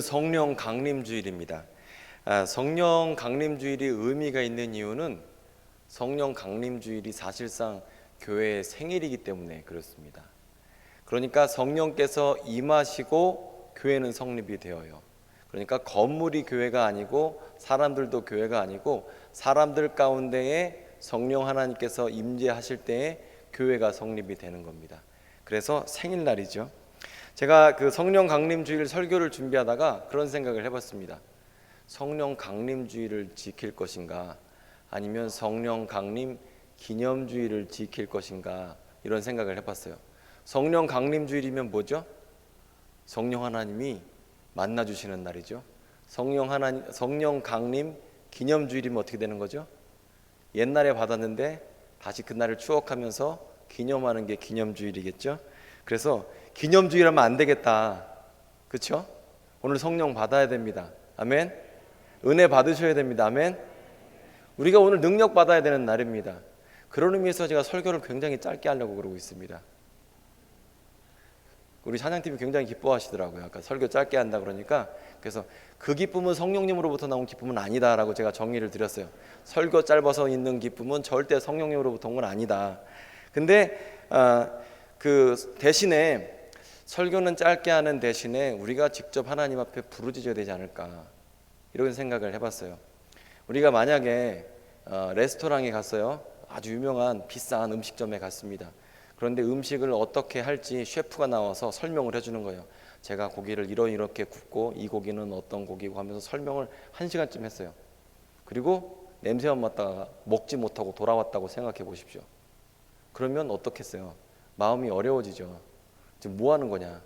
성령 강림주일입니다. 성령 강림주일이 의미가 있는 이유는 성령 강림주일이 사실상 교회의 생일이기 때문에 그렇습니다. 그러니까 성령께서 임하시고 교회는 성립이 되어요. 그러니까 건물이 교회가 아니고 사람들도 교회가 아니고 사람들 가운데에 성령 하나님께서 임재하실 때에 교회가 성립이 되는 겁니다. 그래서 생일날이죠. 제가 그 성령 강림주일 설교를 준비하다가 그런 생각을 해봤습니다. 성령 강림주일을 지킬 것인가 아니면 성령 강림 기념주일을 지킬 것인가 이런 생각을 해봤어요. 성령 강림주일이면 뭐죠? 성령 하나님이 만나주시는 날이죠. 성령 강림 기념주일이면 어떻게 되는 거죠? 옛날에 받았는데 다시 그날을 추억하면서 기념하는 게 기념주일이겠죠. 그래서 기념주의라면 안 되겠다. 그렇죠? 오늘 성령 받아야 됩니다. 아멘. 은혜 받으셔야 됩니다. 아멘. 우리가 오늘 능력 받아야 되는 날입니다. 그런 의미에서 제가 설교를 굉장히 짧게 하려고 그러고 있습니다. 우리 찬양팀이 굉장히 기뻐하시더라고요. 아까 설교 짧게 한다 그러니까. 그래서 그 기쁨은 성령님으로부터 나온 기쁨은 아니다라고 제가 정의를 드렸어요. 설교 짧아서 있는 기쁨은 절대 성령님으로부터 온 건 아니다. 근데 그 대신에 설교는 짧게 하는 대신에 우리가 직접 하나님 앞에 부르짖어야 되지 않을까 이런 생각을 해봤어요. 우리가 만약에 레스토랑에 갔어요. 아주 유명한 비싼 음식점에 갔습니다. 그런데 음식을 어떻게 할지 셰프가 나와서 설명을 해주는 거예요. 제가 고기를 이렇게 굽고 이 고기는 어떤 고기고 하면서 설명을 1시간쯤 했어요. 그리고 냄새만 맡다가 먹지 못하고 돌아왔다고 생각해 보십시오. 그러면 어떻겠어요? 마음이 어려워지죠. 지금 뭐 하는 거냐?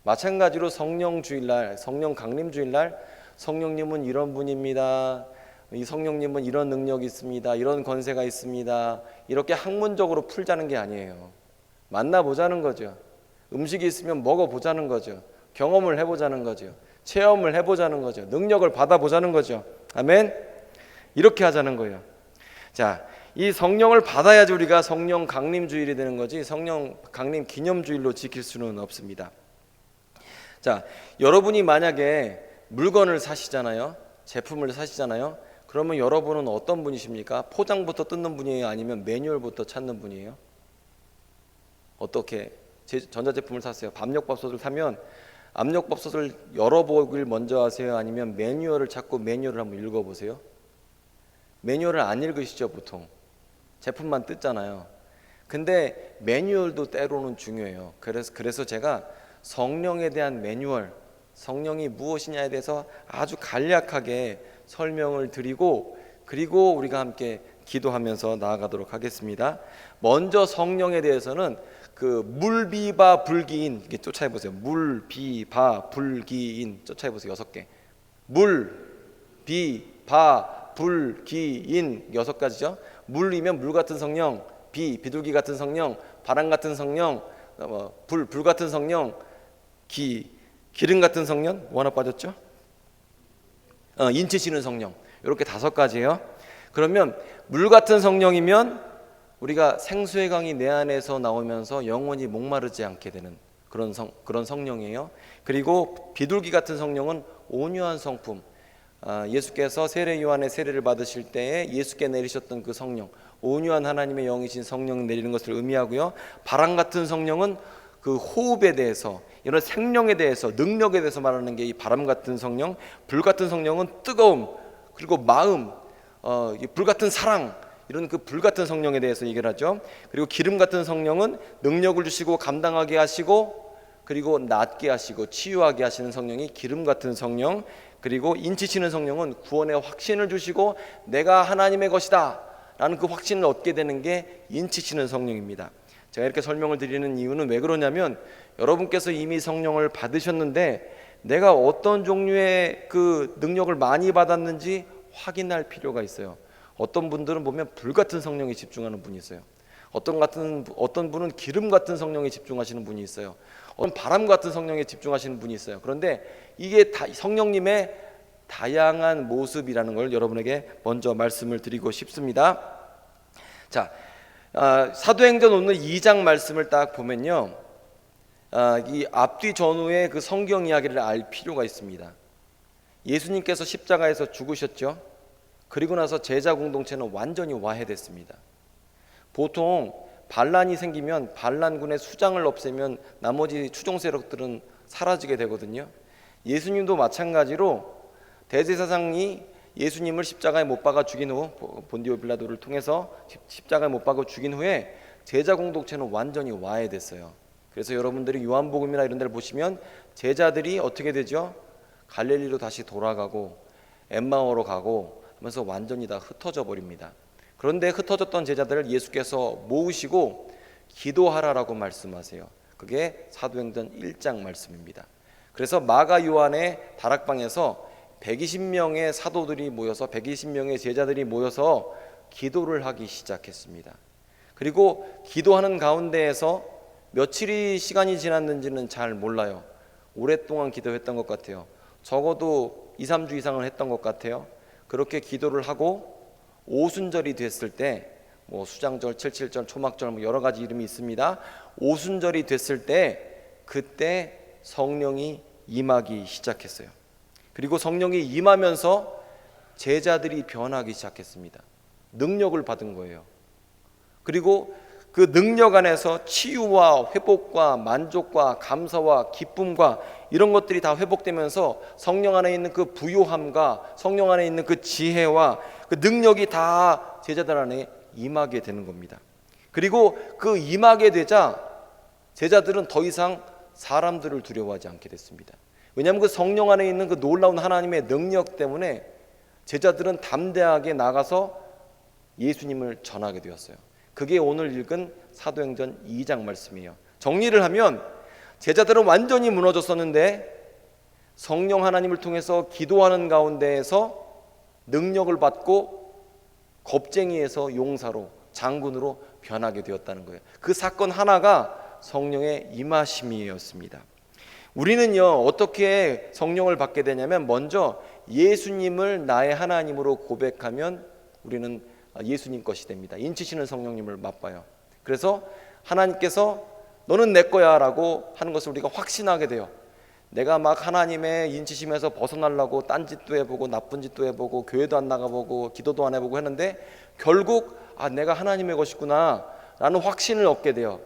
마찬가지로 성령 주일날, 성령 강림 주일날 성령님은 이런 분입니다. 이 성령님은 이런 능력이 있습니다. 이런 권세가 있습니다. 이렇게 학문적으로 풀자는 게 아니에요. 만나보자는 거죠. 음식이 있으면 먹어보자는 거죠. 경험을 해보자는 거죠. 체험을 해보자는 거죠. 능력을 받아보자는 거죠. 아멘? 이렇게 하자는 거예요. 자, 이 성령을 받아야지 우리가 성령 강림주일이 되는 거지 성령 강림 기념주일로 지킬 수는 없습니다. 자, 여러분이 만약에 물건을 사시잖아요. 제품을 사시잖아요. 그러면 여러분은 어떤 분이십니까? 포장부터 뜯는 분이에요? 아니면 매뉴얼부터 찾는 분이에요? 어떻게 전자제품을 샀어요. 압력밥솥을 사면 압력밥솥을 열어보길 먼저 하세요? 아니면 매뉴얼을 찾고 매뉴얼을 한번 읽어보세요? 매뉴얼을 안 읽으시죠 보통. 제품만 뜯잖아요. 근데 매뉴얼도 때로는 중요해요. 그래서 제가 성령에 대한 매뉴얼, 성령이 무엇이냐에 대해서 아주 간략하게 설명을 드리고 그리고 우리가 함께 기도하면서 나아가도록 하겠습니다. 먼저 성령에 대해서는 그 물비바 불기인 이게 쫓아해보세요. 물비바 불기인 쫓아해보세요. 6개. 물비바 불기인 6가지죠. 물이면 물 같은 성령, 비둘기 같은 성령, 바람 같은 성령, 불 같은 성령, 기름 같은 성령, 뭐 하나 빠졌죠? 인치시는 성령. 이렇게 5가지예요. 그러면 물 같은 성령이면 우리가 생수의 강이 내 안에서 나오면서 영원히 목마르지 않게 되는 그런 성령이에요. 그리고 비둘기 같은 성령은 온유한 성품. 예수께서 세례 요한의 세례를 받으실 때에 예수께 내리셨던 그 성령, 온유한 하나님의 영이신 성령 내리는 것을 의미하고요. 바람 같은 성령은 그 호흡에 대해서 이런 생명에 대해서 능력에 대해서 말하는 게 이 바람 같은 성령. 불 같은 성령은 뜨거움 그리고 마음, 불 같은 사랑 이런 그 불 같은 성령에 대해서 얘기를 하죠. 그리고 기름 같은 성령은 능력을 주시고 감당하게 하시고 그리고 낫게 하시고 치유하게 하시는 성령이 기름 같은 성령. 그리고 인치시는 성령은 구원의 확신을 주시고 내가 하나님의 것이다 라는 그 확신을 얻게 되는 게 인치시는 성령입니다. 제가 이렇게 설명을 드리는 이유는 왜 그러냐면 여러분께서 이미 성령을 받으셨는데 내가 어떤 종류의 그 능력을 많이 받았는지 확인할 필요가 있어요. 어떤 분들은 보면 불 같은 성령에 집중하는 분이 있어요. 어떤 분은 기름 같은 성령에 집중하시는 분이 있어요. 어떤 바람 같은 성령에 집중하시는 분이 있어요. 그런데 이게 다 성령님의 다양한 모습이라는 걸 여러분에게 먼저 말씀을 드리고 싶습니다. 자, 사도행전 오늘 2장 말씀을 딱 보면요, 이 앞뒤 전후의 그 성경 이야기를 알 필요가 있습니다. 예수님께서 십자가에서 죽으셨죠. 그리고 나서 제자 공동체는 완전히 와해됐습니다. 보통 반란이 생기면 반란군의 수장을 없애면 나머지 추종 세력들은 사라지게 되거든요. 예수님도 마찬가지로 대제사장이 예수님을 십자가에 못 박아 죽인 후, 본디오 빌라도를 통해서 십자가에 못 박아 죽인 후에 제자 공동체는 완전히 와해됐어요. 그래서 여러분들이 요한복음이나 이런 데를 보시면 제자들이 어떻게 되죠? 갈릴리로 다시 돌아가고 엠마오로 가고 하면서 완전히 다 흩어져 버립니다. 그런데 흩어졌던 제자들을 예수께서 모으시고 기도하라라고 말씀하세요. 그게 사도행전 1장 말씀입니다. 그래서 마가 요한의 다락방에서 120명의 사도들이 모여서 120명의 제자들이 모여서 기도를 하기 시작했습니다. 그리고 기도하는 가운데에서 며칠이 시간이 지났는지는 잘 몰라요. 오랫동안 기도했던 것 같아요. 적어도 2, 3주 이상을 했던 것 같아요. 그렇게 기도를 하고 오순절이 됐을 때, 뭐 수장절, 칠칠절, 초막절, 뭐 여러 가지 이름이 있습니다. 오순절이 됐을 때 그때 성령이 임하기 시작했어요. 그리고 성령이 임하면서 제자들이 변하기 시작했습니다. 능력을 받은 거예요. 그리고 그 능력 안에서 치유와 회복과 만족과 감사와 기쁨과 이런 것들이 다 회복되면서 성령 안에 있는 그 부요함과 성령 안에 있는 그 지혜와 그 능력이 다 제자들 안에 임하게 되는 겁니다. 그리고 그 임하게 되자 제자들은 더 이상 사람들을 두려워하지 않게 됐습니다. 왜냐하면 그 성령 안에 있는 그 놀라운 하나님의 능력 때문에 제자들은 담대하게 나가서 예수님을 전하게 되었어요. 그게 오늘 읽은 사도행전 2장 말씀이에요. 정리를 하면 제자들은 완전히 무너졌었는데 성령 하나님을 통해서 기도하는 가운데에서 능력을 받고 겁쟁이에서 용사로, 장군으로 변하게 되었다는 거예요. 그 사건 하나가 성령의 임하심이었습니다. 우리는요, 어떻게 성령을 받게 되냐면 먼저 예수님을 나의 하나님으로 고백하면 우리는 예수님 것이 됩니다. 인치시는 성령님을 맛봐요. 그래서 하나님께서 너는 내 거야 라고 하는 것을 우리가 확신하게 돼요. 내가 막 하나님의 인치심에서 벗어나려고 딴짓도 해보고 나쁜 짓도 해보고 교회도 안 나가보고 기도도 안 해보고 했는데 결국 내가 하나님의 것이구나 라는 확신을 얻게 돼요.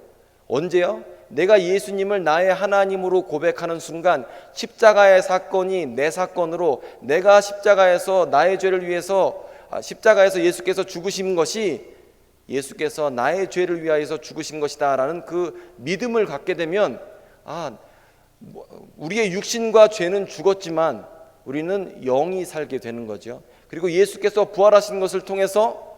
언제요? 내가 예수님을 나의 하나님으로 고백하는 순간 십자가의 사건이 내 사건으로, 내가 십자가에서 나의 죄를 위해서 십자가에서 예수께서 죽으신 것이 예수께서 나의 죄를 위하여서 죽으신 것이다 라는 그 믿음을 갖게 되면 우리의 육신과 죄는 죽었지만 우리는 영이 살게 되는 거죠. 그리고 예수께서 부활하신 것을 통해서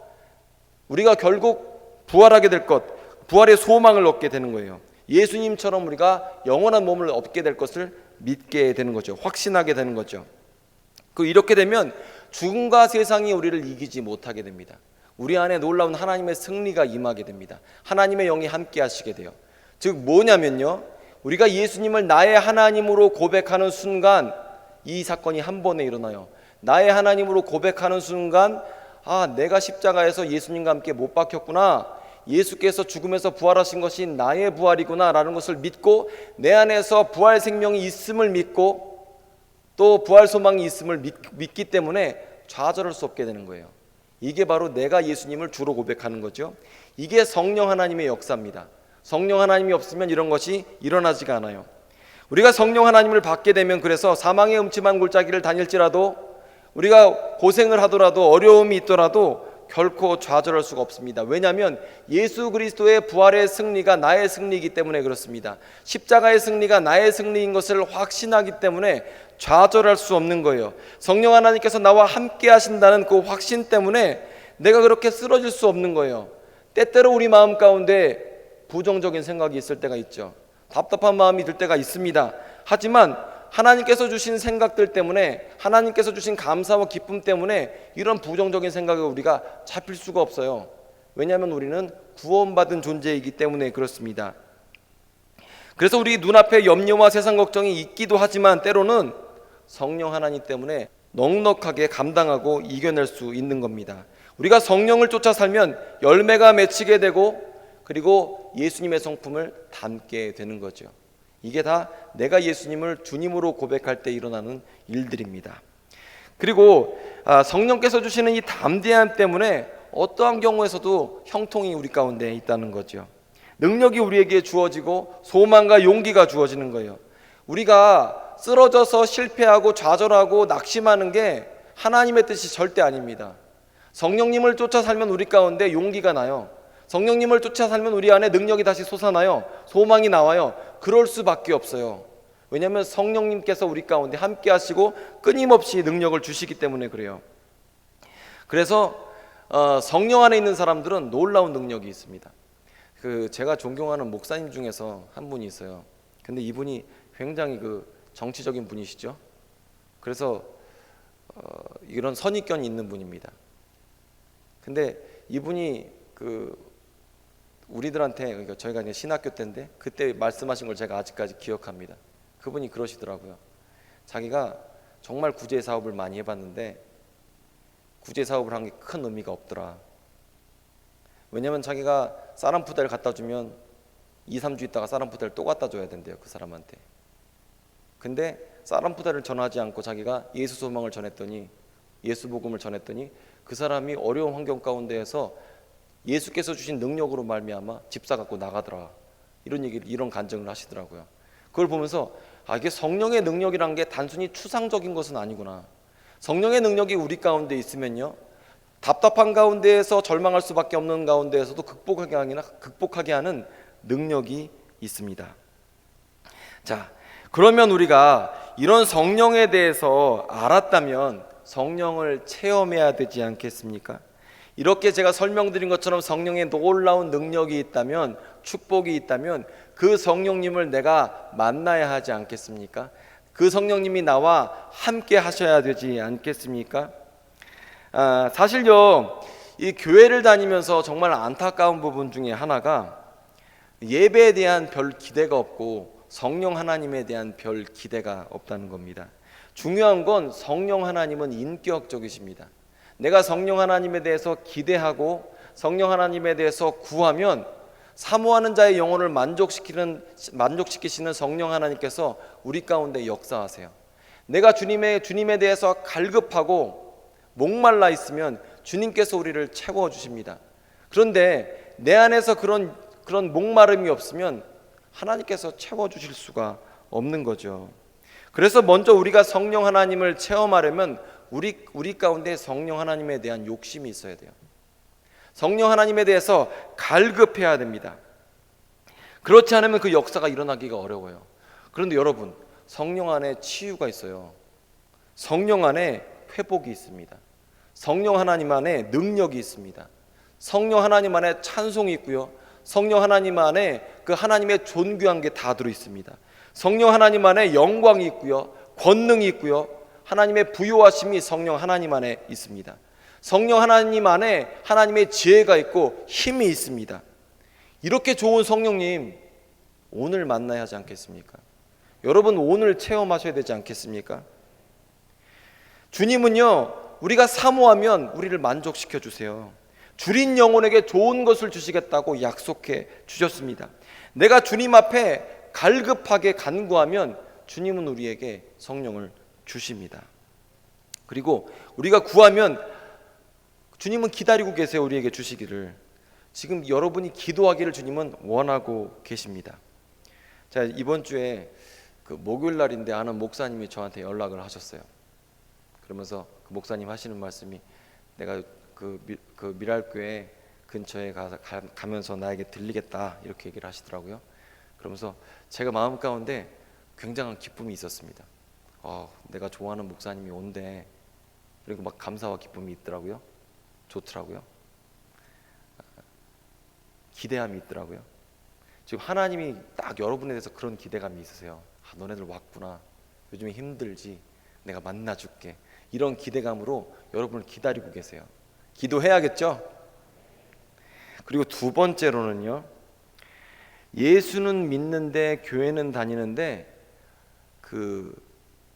우리가 결국 부활하게 될 것, 부활의 소망을 얻게 되는 거예요. 예수님처럼 우리가 영원한 몸을 얻게 될 것을 믿게 되는 거죠. 확신하게 되는 거죠. 이렇게 되면 죽음과 세상이 우리를 이기지 못하게 됩니다. 우리 안에 놀라운 하나님의 승리가 임하게 됩니다. 하나님의 영이 함께 하시게 돼요. 즉 뭐냐면요, 우리가 예수님을 나의 하나님으로 고백하는 순간 이 사건이 한 번에 일어나요. 나의 하나님으로 고백하는 순간 내가 십자가에서 예수님과 함께 못 박혔구나, 예수께서 죽음에서 부활하신 것이 나의 부활이구나 라는 것을 믿고 내 안에서 부활 생명이 있음을 믿고 또 부활 소망이 있음을 믿기 때문에 좌절할 수 없게 되는 거예요. 이게 바로 내가 예수님을 주로 고백하는 거죠. 이게 성령 하나님의 역사입니다. 성령 하나님이 없으면 이런 것이 일어나지가 않아요. 우리가 성령 하나님을 받게 되면 그래서 사망의 음침한 골짜기를 다닐지라도 우리가 고생을 하더라도 어려움이 있더라도 결코 좌절할 수가 없습니다. 왜냐하면 예수 그리스도의 부활의 승리가 나의 승리이기 때문에 그렇습니다. 십자가의 승리가 나의 승리인 것을 확신하기 때문에 좌절할 수 없는 거예요. 성령 하나님께서 나와 함께 하신다는 그 확신 때문에 내가 그렇게 쓰러질 수 없는 거예요. 때때로 우리 마음 가운데 부정적인 생각이 있을 때가 있죠. 답답한 마음이 들 때가 있습니다. 하지만 하나님께서 주신 생각들 때문에, 하나님께서 주신 감사와 기쁨 때문에 이런 부정적인 생각에 우리가 잡힐 수가 없어요. 왜냐하면 우리는 구원받은 존재이기 때문에 그렇습니다. 그래서 우리 눈앞에 염려와 세상 걱정이 있기도 하지만 때로는 성령 하나님 때문에 넉넉하게 감당하고 이겨낼 수 있는 겁니다. 우리가 성령을 쫓아 살면 열매가 맺히게 되고 그리고 예수님의 성품을 담게 되는 거죠. 이게 다 내가 예수님을 주님으로 고백할 때 일어나는 일들입니다. 그리고 성령께서 주시는 이 담대함 때문에 어떠한 경우에서도 형통이 우리 가운데 있다는 거죠. 능력이 우리에게 주어지고 소망과 용기가 주어지는 거예요. 우리가 쓰러져서 실패하고 좌절하고 낙심하는 게 하나님의 뜻이 절대 아닙니다. 성령님을 쫓아 살면 우리 가운데 용기가 나요. 성령님을 쫓아 살면 우리 안에 능력이 다시 솟아나요. 소망이 나와요. 그럴 수밖에 없어요. 왜냐하면 성령님께서 우리 가운데 함께 하시고 끊임없이 능력을 주시기 때문에 그래요. 그래서 성령 안에 있는 사람들은 놀라운 능력이 있습니다. 제가 존경하는 목사님 중에서 한 분이 있어요. 근데 이분이 굉장히 정치적인 분이시죠. 그래서 이런 선입견이 있는 분입니다. 근데 이분이 우리들한테, 그러니까 저희가 이제 신학교 때인데 그때 말씀하신 걸 제가 아직까지 기억합니다. 그분이 그러시더라고요. 자기가 정말 구제 사업을 많이 해봤는데 구제 사업을 한 게 큰 의미가 없더라. 왜냐면 자기가 사람푸대를 갖다 주면 2, 3주 있다가 사람푸대를 또 갖다 줘야 된대요, 그 사람한테. 근데 사람푸대를 전하지 않고 자기가 예수 소망을 전했더니, 예수 복음을 전했더니 그 사람이 어려운 환경 가운데에서 예수께서 주신 능력으로 말미암아 집사 갖고 나가더라. 이런 간증을 하시더라고요. 그걸 보면서 이게 성령의 능력이란 게 단순히 추상적인 것은 아니구나. 성령의 능력이 우리 가운데 있으면요, 답답한 가운데에서 절망할 수밖에 없는 가운데에서도 극복하게 하는 능력이 있습니다. 자, 그러면 우리가 이런 성령에 대해서 알았다면 성령을 체험해야 되지 않겠습니까? 이렇게 제가 설명드린 것처럼 성령의 놀라운 능력이 있다면, 축복이 있다면 그 성령님을 내가 만나야 하지 않겠습니까? 그 성령님이 나와 함께 하셔야 되지 않겠습니까? 사실요, 이 교회를 다니면서 정말 안타까운 부분 중에 하나가 예배에 대한 별 기대가 없고 성령 하나님에 대한 별 기대가 없다는 겁니다. 중요한 건 성령 하나님은 인격적이십니다. 내가 성령 하나님에 대해서 기대하고 성령 하나님에 대해서 구하면 사모하는 자의 영혼을 만족시키시는 성령 하나님께서 우리 가운데 역사하세요. 내가 주님에 대해서 갈급하고 목말라 있으면 주님께서 우리를 채워주십니다. 그런데 내 안에서 그런 목마름이 없으면 하나님께서 채워주실 수가 없는 거죠. 그래서 먼저 우리가 성령 하나님을 체험하려면 우리 가운데 성령 하나님에 대한 욕심이 있어야 돼요. 성령 하나님에 대해서 갈급해야 됩니다. 그렇지 않으면 그 역사가 일어나기가 어려워요. 그런데 여러분, 성령 안에 치유가 있어요. 성령 안에 회복이 있습니다. 성령 하나님 안에 능력이 있습니다. 성령 하나님 안에 찬송이 있고요. 성령 하나님 안에 그 하나님의 존귀한 게 다 들어 있습니다. 성령 하나님 안에 영광이 있고요. 권능이 있고요. 하나님의 부요하심이 성령 하나님 안에 있습니다. 성령 하나님 안에 하나님의 지혜가 있고 힘이 있습니다. 이렇게 좋은 성령님 오늘 만나야 하지 않겠습니까? 여러분 오늘 체험하셔야 되지 않겠습니까? 주님은요, 우리가 사모하면 우리를 만족시켜 주세요. 줄인 영혼에게 좋은 것을 주시겠다고 약속해 주셨습니다. 내가 주님 앞에 갈급하게 간구하면 주님은 우리에게 성령을 주십니다. 그리고 우리가 구하면 주님은 기다리고 계세요. 우리에게 주시기를. 지금 여러분이 기도하기를 주님은 원하고 계십니다. 자, 이번 주에 목요일 날인데 아는 목사님이 저한테 연락을 하셨어요. 그러면서 그 목사님 하시는 말씀이, 내가 그 미랄교회 근처에 가면서 나에게 들리겠다, 이렇게 얘기를 하시더라고요. 그러면서 제가 마음 가운데 굉장한 기쁨이 있었습니다. 내가 좋아하는 목사님이 온대. 그리고 막 감사와 기쁨이 있더라고요. 좋더라고요. 기대함이 있더라고요. 지금 하나님이 딱 여러분에 대해서 그런 기대감이 있으세요. 너네들 왔구나. 요즘에 힘들지. 내가 만나줄게. 이런 기대감으로 여러분을 기다리고 계세요. 기도해야겠죠? 그리고 두 번째로는요, 예수는 믿는데 교회는 다니는데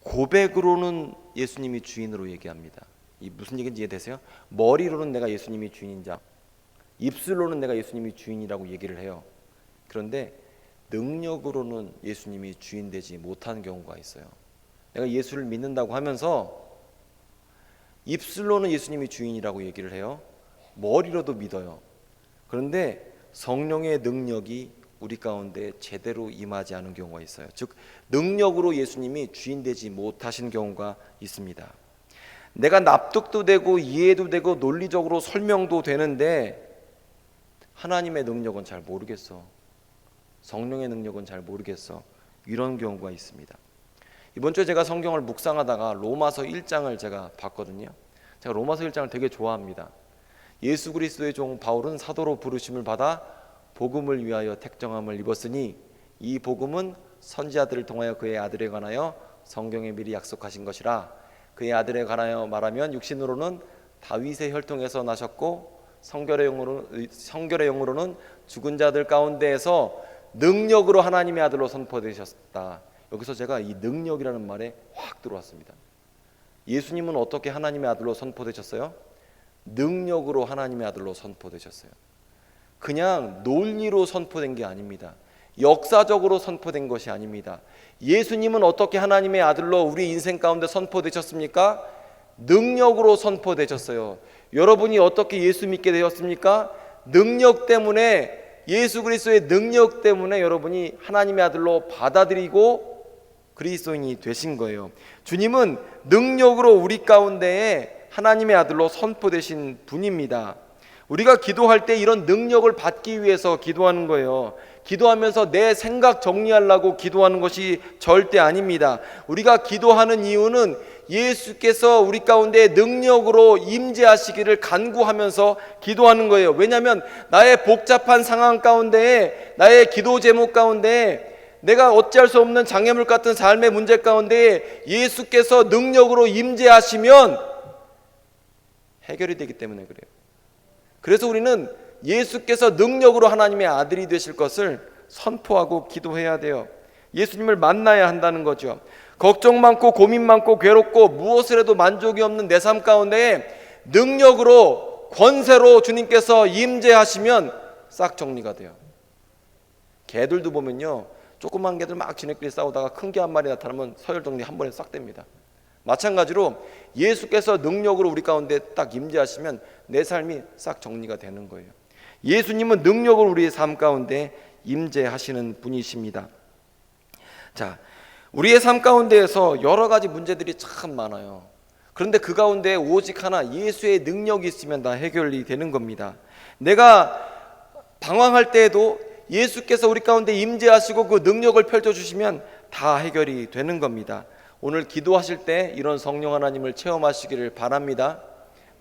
고백으로는 예수님이 주인으로 얘기합니다. 이 무슨 얘기인지 이해되세요? 머리로는 내가 예수님이 주인이자 입술로는 내가 예수님이 주인이라고 얘기를 해요. 그런데 능력으로는 예수님이 주인 되지 못하는 경우가 있어요. 내가 예수를 믿는다고 하면서 입술로는 예수님이 주인이라고 얘기를 해요. 머리로도 믿어요. 그런데 성령의 능력이 우리 가운데 제대로 임하지 않은 경우가 있어요. 즉 능력으로 예수님이 주인 되지 못하신 경우가 있습니다. 내가 납득도 되고 이해도 되고 논리적으로 설명도 되는데 하나님의 능력은 잘 모르겠어. 성령의 능력은 잘 모르겠어. 이런 경우가 있습니다. 이번 주에 제가 성경을 묵상하다가 로마서 1장을 제가 봤거든요. 제가 로마서 1장을 되게 좋아합니다. 예수 그리스도의 종 바울은 사도로 부르심을 받아 복음을 위하여 택정함을 입었으니 이 복음은 선지자들을 통하여 그의 아들에 관하여 성경에 미리 약속하신 것이라. 그의 아들에 관하여 말하면 육신으로는 다윗의 혈통에서 나셨고 성결의 영으로는 죽은 자들 가운데에서 능력으로 하나님의 아들로 선포되셨다. 여기서 제가 이 능력이라는 말에 확 들어왔습니다. 예수님은 어떻게 하나님의 아들로 선포되셨어요? 능력으로 하나님의 아들로 선포되셨어요. 그냥 논리로 선포된 게 아닙니다. 역사적으로 선포된 것이 아닙니다. 예수님은 어떻게 하나님의 아들로 우리 인생 가운데 선포되셨습니까? 능력으로 선포되셨어요. 여러분이 어떻게 예수 믿게 되었습니까? 능력 때문에, 예수 그리스도의 능력 때문에 여러분이 하나님의 아들로 받아들이고 그리스도인이 되신 거예요. 주님은 능력으로 우리 가운데에 하나님의 아들로 선포되신 분입니다. 우리가 기도할 때 이런 능력을 받기 위해서 기도하는 거예요. 기도하면서 내 생각 정리하려고 기도하는 것이 절대 아닙니다. 우리가 기도하는 이유는 예수께서 우리 가운데 능력으로 임재하시기를 간구하면서 기도하는 거예요. 왜냐하면 나의 복잡한 상황 가운데에, 나의 기도 제목 가운데에, 내가 어찌할 수 없는 장애물 같은 삶의 문제 가운데 예수께서 능력으로 임재하시면 해결이 되기 때문에 그래요. 그래서 우리는 예수께서 능력으로 하나님의 아들이 되실 것을 선포하고 기도해야 돼요. 예수님을 만나야 한다는 거죠. 걱정 많고 고민 많고 괴롭고 무엇을 해도 만족이 없는 내 삶 가운데 능력으로, 권세로 주님께서 임재하시면 싹 정리가 돼요. 개들도 보면요, 조그만 개들 막 지네끼리 싸우다가 큰 개 한 마리 나타나면 서열 정리 한 번에 싹 됩니다. 마찬가지로 예수께서 능력으로 우리 가운데 딱 임재하시면 내 삶이 싹 정리가 되는 거예요. 예수님은 능력으로 우리의 삶 가운데 임재하시는 분이십니다. 자, 우리의 삶 가운데에서 여러 가지 문제들이 참 많아요. 그런데 그 가운데 오직 하나, 예수의 능력이 있으면 다 해결이 되는 겁니다. 내가 방황할 때에도 예수께서 우리 가운데 임재하시고 그 능력을 펼쳐주시면 다 해결이 되는 겁니다. 오늘 기도하실 때 이런 성령 하나님을 체험하시기를 바랍니다.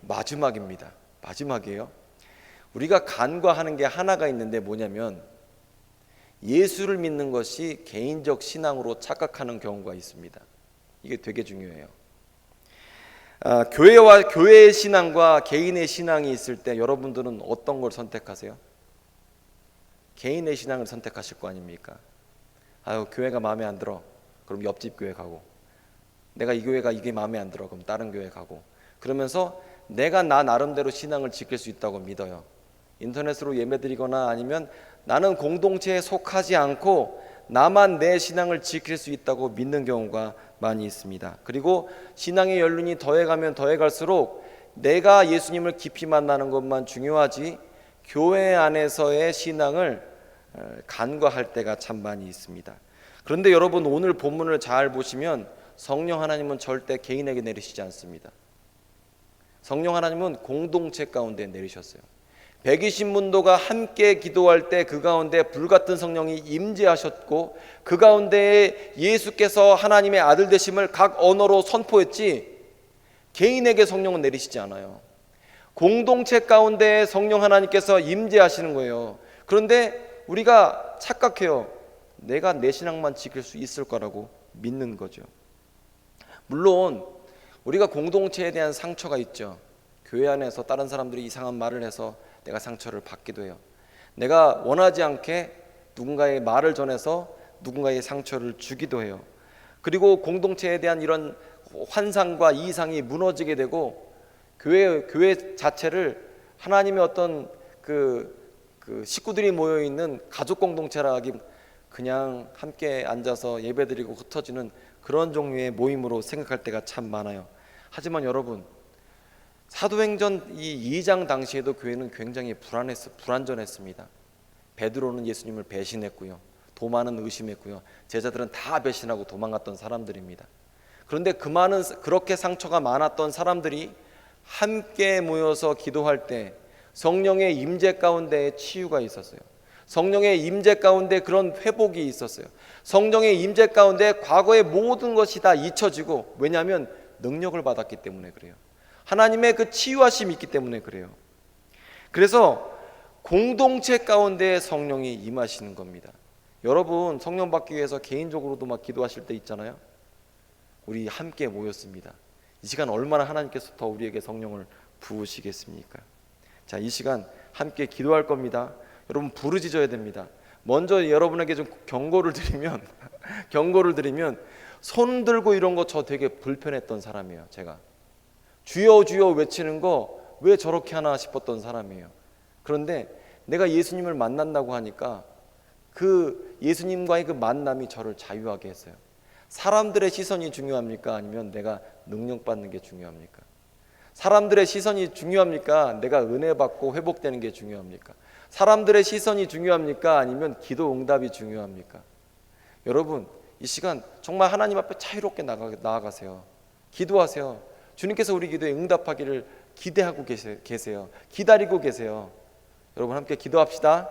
마지막입니다. 마지막이에요. 우리가 간과하는 게 하나가 있는데 뭐냐면 예수를 믿는 것이 개인적 신앙으로 착각하는 경우가 있습니다. 이게 되게 중요해요. 교회의 신앙과 개인의 신앙이 있을 때 여러분들은 어떤 걸 선택하세요? 개인의 신앙을 선택하실 거 아닙니까? 아유, 교회가 마음에 안 들어. 그럼 옆집 교회 가고, 내가 이 교회가 이게 마음에 안 들어. 그럼 다른 교회 가고, 그러면서 내가 나 나름대로 신앙을 지킬 수 있다고 믿어요. 인터넷으로 예배드리거나 아니면 나는 공동체에 속하지 않고 나만 내 신앙을 지킬 수 있다고 믿는 경우가 많이 있습니다. 그리고 신앙의 연륜이 더해가면 더해갈수록 내가 예수님을 깊이 만나는 것만 중요하지 교회 안에서의 신앙을 간과할 때가 참 많이 있습니다. 그런데 여러분, 오늘 본문을 잘 보시면 성령 하나님은 절대 개인에게 내리시지 않습니다. 성령 하나님은 공동체 가운데 내리셨어요. 120문도가 함께 기도할 때 그 가운데 불같은 성령이 임재하셨고 그 가운데 예수께서 하나님의 아들 되심을 각 언어로 선포했지 개인에게 성령은 내리시지 않아요. 공동체 가운데 성령 하나님께서 임재하시는 거예요. 그런데 우리가 착각해요. 내가 내 신앙만 지킬 수 있을 거라고 믿는 거죠. 물론 우리가 공동체에 대한 상처가 있죠. 교회 안에서 다른 사람들이 이상한 말을 해서 내가 상처를 받기도 해요. 내가 원하지 않게 누군가의 말을 전해서 누군가의 상처를 주기도 해요. 그리고 공동체에 대한 이런 환상과 이상이 무너지게 되고 교회 자체를 하나님의 어떤 그 식구들이 모여 있는 가족 공동체라 하기, 그냥 함께 앉아서 예배드리고 흩어지는 그런 종류의 모임으로 생각할 때가 참 많아요. 하지만 여러분, 사도행전 이 2장 당시에도 교회는 굉장히 불완전했습니다. 베드로는 예수님을 배신했고요, 도마는 의심했고요, 제자들은 다 배신하고 도망갔던 사람들입니다. 그런데 그렇게 상처가 많았던 사람들이 함께 모여서 기도할 때 성령의 임재 가운데 치유가 있었어요. 성령의 임재 가운데 그런 회복이 있었어요. 성령의 임재 가운데 과거의 모든 것이 다 잊혀지고, 왜냐하면 능력을 받았기 때문에 그래요. 하나님의 그 치유하심이 있기 때문에 그래요. 그래서 공동체 가운데 성령이 임하시는 겁니다. 여러분, 성령 받기 위해서 개인적으로도 막 기도하실 때 있잖아요. 우리 함께 모였습니다. 이 시간 얼마나 하나님께서 더 우리에게 성령을 부으시겠습니까? 자, 이 시간 함께 기도할 겁니다. 여러분, 부르짖어야 됩니다. 먼저 여러분에게 좀 경고를 드리면 손 들고 이런 거 저 되게 불편했던 사람이에요. 제가 주여 주여 외치는 거 왜 저렇게 하나 싶었던 사람이에요. 그런데 내가 예수님을 만난다고 하니까 그 예수님과의 그 만남이 저를 자유하게 했어요. 사람들의 시선이 중요합니까? 아니면 내가 능력 받는 게 중요합니까? 사람들의 시선이 중요합니까? 내가 은혜 받고 회복되는 게 중요합니까? 사람들의 시선이 중요합니까? 아니면 기도 응답이 중요합니까? 여러분, 이 시간 정말 하나님 앞에 자유롭게 나아가세요. 기도하세요. 주님께서 우리 기도에 응답하기를 기대하고 계세요. 기다리고 계세요. 여러분, 함께 기도합시다.